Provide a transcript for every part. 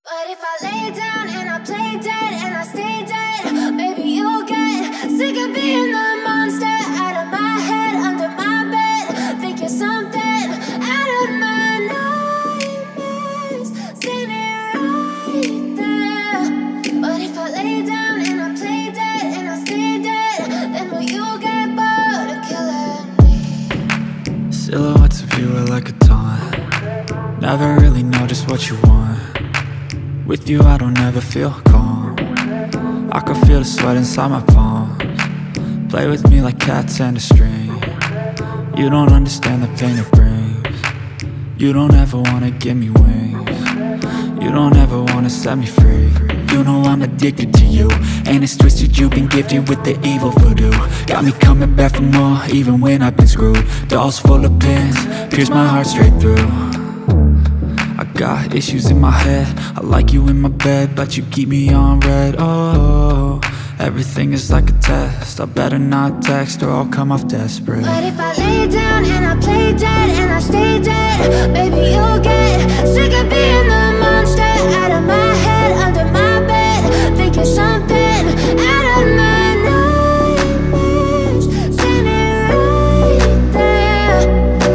But if I lay down and I play dead and I stay dead, maybe you'll get sick of being the monster out of my head, under my bed. Think you're something out of my nightmares, standing right there. But if I lay down and I play dead and I stay dead, then will you get bored of killing me? Silhouettes of you are like a taunt. Never really know just what you want. With you I don't ever feel calm. I can feel the sweat inside my palms. Play with me like cats and a string. You don't understand the pain it brings. You don't ever wanna give me wings. You don't ever wanna set me free. You know I'm addicted to you, and it's twisted, you've been gifted with the evil voodoo. Got me coming back for more, even when I've been screwed. Dolls full of pins, pierce my heart straight through. I got issues in my head, I like you in my bed, but you keep me on red. Oh, everything is like a test, I better not text or I'll come off desperate. But if I lay down and I play dead and I stay dead, maybe you'll get sick of being the monster out of my head, under my bed. Think you're something out of my nightmares, standing right there.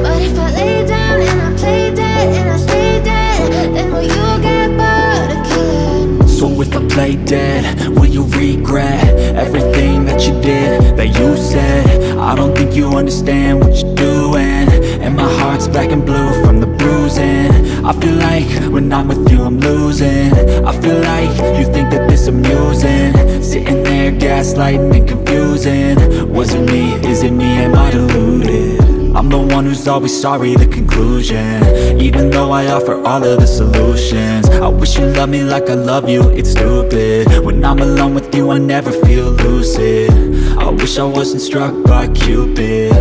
But if I lay down and I play dead and I stay dead, then will you get bored of killing me? So if I play dead, will you regret everything that you did, that you said? I don't think you understand what you're doing, and my heart's black and blue from the bruising. I feel like when I'm with you I'm losing. I feel like you think that this amusing, sitting there gaslighting and confusing. Was it me? Is it me? Am I deluded? I'm the one who's always sorry, the conclusion, even though I offer all of the solutions. I wish you loved me like I love you, it's stupid. When I'm alone with you I never feel lucid. I wish I wasn't struck by Cupid.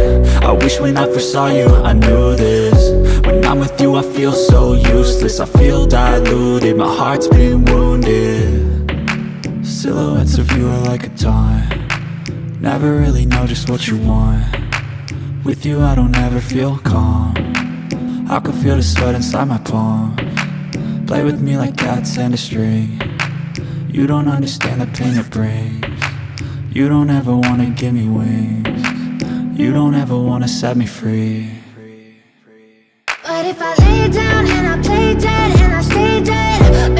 I wish when I first saw you I knew this. When I'm with you I feel so useless, I feel diluted, my heart's been wounded. Silhouettes of you are like a taunt. Never really know just what you want. With you I don't ever feel calm. I can feel the sweat inside my palms. Play with me like cats and a string. You don't understand the pain it brings. You don't ever wanna give me wings. You don't ever wanna set me free. But if I lay down and I play dead and I stay dead,